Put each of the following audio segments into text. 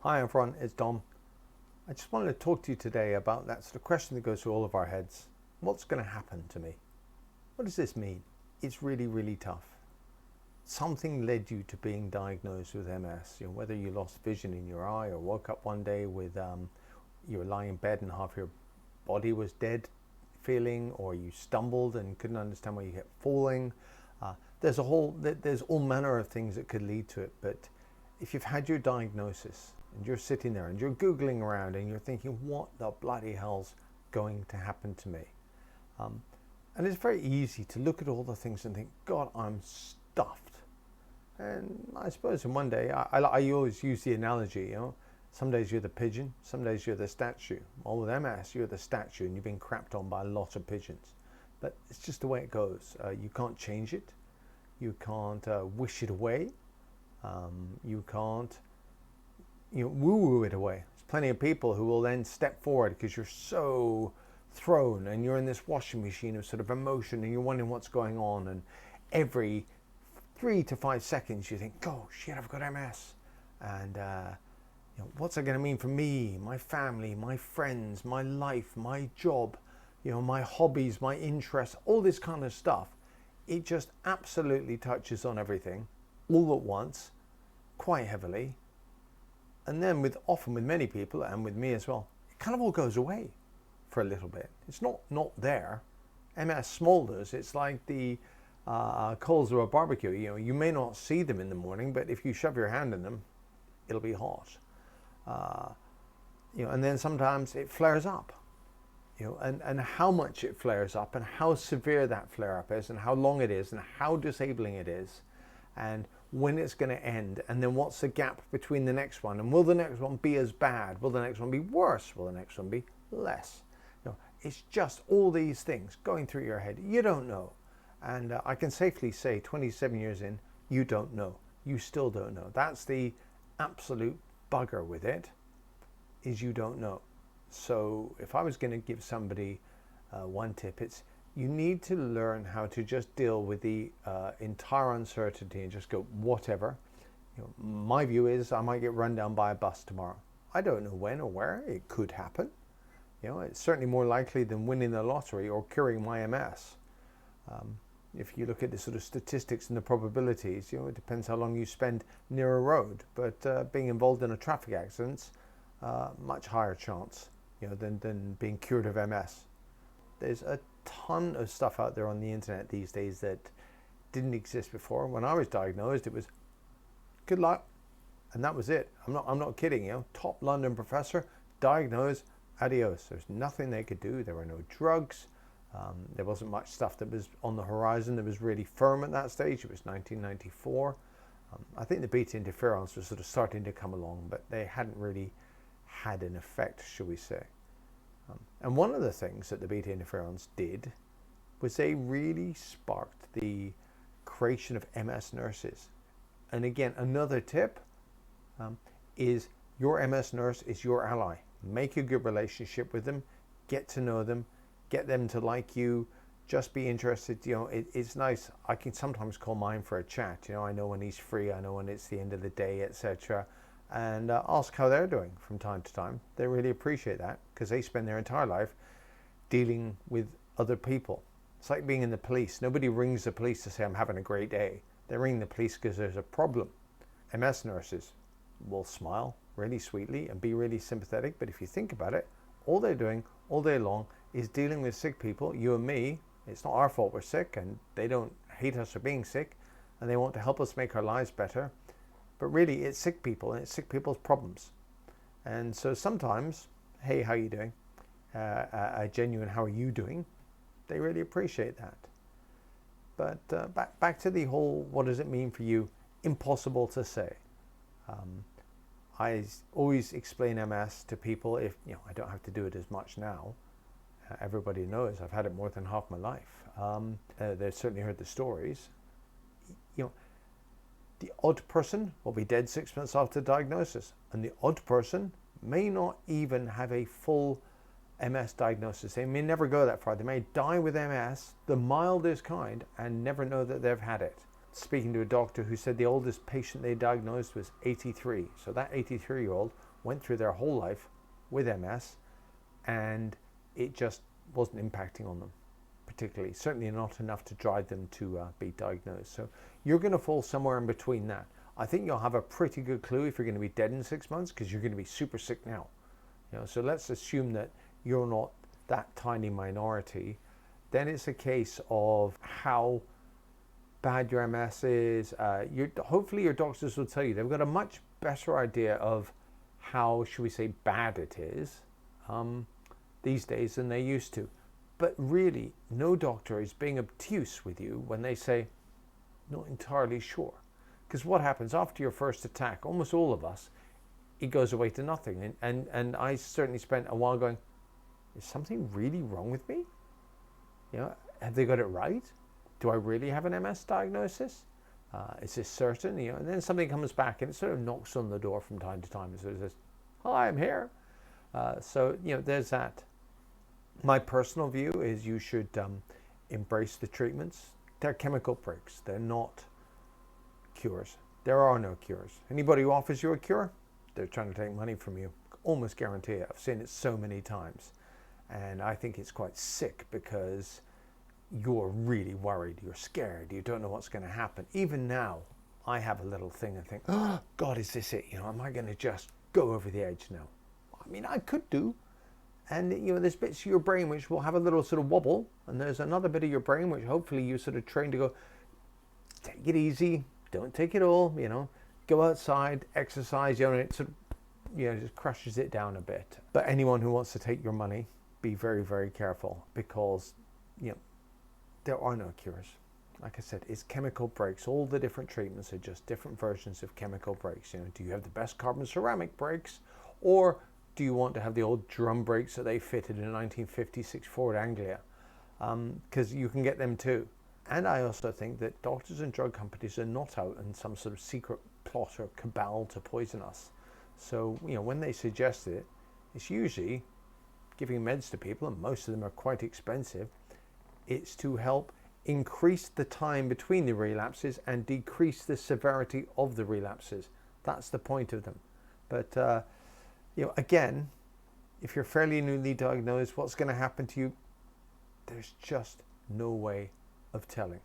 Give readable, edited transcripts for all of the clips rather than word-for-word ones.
Hi everyone, it's Dom. I just wanted to talk to you today about that sort of question that goes through all of our heads. What's going to happen to me? What does this mean? It's really, really tough. Something led you to being diagnosed with MS. Whether you lost vision in your eye or woke up one day with you were lying in bed and half your body was dead feeling, or you stumbled and couldn't understand why you kept falling. There's all manner of things that could lead to it. But if you've had your diagnosis and you're sitting there and you're Googling around and you're thinking, what the bloody hell's going to happen to me? And it's very easy to look at all the things and think, God, I'm stuffed. And I suppose in one day, I always use the analogy, some days you're the pigeon, some days you're the statue. Well, with MS, you're the statue and you've been crapped on by a lot of pigeons. But it's just the way it goes. You can't change it. You can't wish it away. You can't woo-woo it away. There's plenty of people who will then step forward because you're so thrown and you're in this washing machine of sort of emotion and you're wondering what's going on, and every 3 to 5 seconds you think, oh shit, I've got MS, and what's that going to mean for me, my family, my friends, my life, my job, my hobbies, my interests, all this kind of stuff. It just absolutely touches on everything all at once, quite heavily. And then often with many people, and with me as well, it kind of all goes away for a little bit. It's not there. MS smolders. It's like the coals of a barbecue. You may not see them in the morning, but if you shove your hand in them, it'll be hot. And then sometimes it flares up. And how much it flares up, and how severe that flare up is, and how long it is, and how disabling it is, and when it's going to end, and then what's the gap between the next one, and will the next one be as bad, will the next one be worse, will the next one be less? It's just all these things going through your head. You don't know. And I can safely say 27 years in, you don't know. You still don't know. That's the absolute bugger with it, is you don't know. So if I was going to give somebody one tip, it's you need to learn how to just deal with the entire uncertainty and just go whatever. My view is I might get run down by a bus tomorrow. I don't know when or where. It could happen. It's certainly more likely than winning the lottery or curing my MS. If you look at the sort of statistics and the probabilities, it depends how long you spend near a road. But being involved in a traffic accident, much higher chance, than being cured of MS. There's a ton of stuff out there on the internet these days that didn't exist before. When I was diagnosed, it was good luck, and that was it. I'm not kidding. Top London professor, diagnosed, adios. There's nothing they could do. There were no drugs. There wasn't much stuff that was on the horizon that was really firm at that stage. It was 1994. I think the beta-interferons were sort of starting to come along, but they hadn't really had an effect, shall we say. And one of the things that the beta-interferons did was they really sparked the creation of MS nurses. And again, another tip is your MS nurse is your ally. Make a good relationship with them, get to know them, get them to like you, just be interested. It's nice. I can sometimes call mine for a chat. I know when he's free, I know when it's the end of the day, etc. And ask how they're doing from time to time. They really appreciate that because they spend their entire life dealing with other people. It's like being in the police. Nobody rings the police to say, I'm having a great day. They ring the police because there's a problem. MS nurses will smile really sweetly and be really sympathetic. But if you think about it, all they're doing all day long is dealing with sick people, you and me. It's not our fault we're sick, and they don't hate us for being sick, and they want to help us make our lives better. But really, it's sick people, and it's sick people's problems. And so sometimes, hey, how are you doing? A genuine, how are you doing? They really appreciate that. But back to the whole, what does it mean for you? Impossible to say. I always explain MS to people. If I don't have to do it as much now. Everybody knows I've had it more than half my life. They've certainly heard the stories. The odd person will be dead 6 months after diagnosis, and the odd person may not even have a full MS diagnosis. They may never go that far. They may die with MS, the mildest kind, and never know that they've had it. speaking to a doctor who said the oldest patient they diagnosed was 83. So that 83-year-old went through their whole life with MS, and it just wasn't impacting on them particularly, certainly not enough to drive them to be diagnosed. So you're going to fall somewhere in between that. I think you'll have a pretty good clue if you're going to be dead in 6 months, because you're going to be super sick now. So let's assume that you're not that tiny minority. Then it's a case of how bad your MS is. Hopefully your doctors will tell you they've got a much better idea of how, should we say, bad it is these days than they used to. But really, no doctor is being obtuse with you when they say, not entirely sure. Because what happens after your first attack, almost all of us, it goes away to nothing. And I certainly spent a while going, is something really wrong with me? Have they got it right? Do I really have an MS diagnosis? Is this certain? And then something comes back and it sort of knocks on the door from time to time and sort of says, hi, I'm here. So there's that. My personal view is you should embrace the treatments. They're chemical breaks. They're not cures. There are no cures. Anybody who offers you a cure, they're trying to take money from you. Almost guarantee it. I've seen it so many times. And I think it's quite sick because you're really worried. You're scared. You don't know what's going to happen. Even now, I have a little thing and think, oh, God, is this it? Am I going to just go over the edge now? I mean, I could do. And there's bits of your brain which will have a little sort of wobble, and there's another bit of your brain which hopefully you sort of train to go, take it easy, don't take it all, go outside, exercise, it sort of, just crushes it down a bit. But anyone who wants to take your money, be very, very careful, because there are no cures. Like I said, it's chemical breaks. All the different treatments are just different versions of chemical breaks. Do you have the best carbon ceramic brakes, or do you want to have the old drum brakes that they fitted in a 1956 Ford Anglia? Because you can get them too. And I also think that doctors and drug companies are not out in some sort of secret plot or cabal to poison us. So, when they suggest it, it's usually giving meds to people, and most of them are quite expensive. It's to help increase the time between the relapses and decrease the severity of the relapses. That's the point of them. But again, if you're fairly newly diagnosed, what's going to happen to you? There's just no way of telling.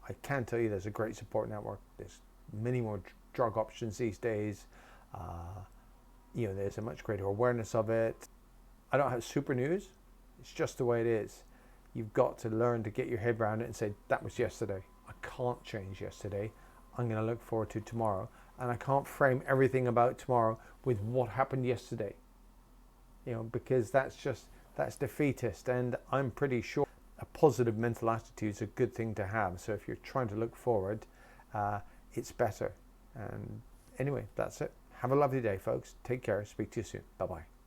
I can tell you there's a great support network. There's many more drug options these days. There's a much greater awareness of it. I don't have super news. It's just the way it is. You've got to learn to get your head around it and say, that was yesterday. I can't change yesterday. I'm going to look forward to tomorrow. And I can't frame everything about tomorrow with what happened yesterday. Because that's defeatist. And I'm pretty sure a positive mental attitude is a good thing to have. So if you're trying to look forward, it's better. And anyway, that's it. Have a lovely day, folks. Take care. Speak to you soon. Bye-bye.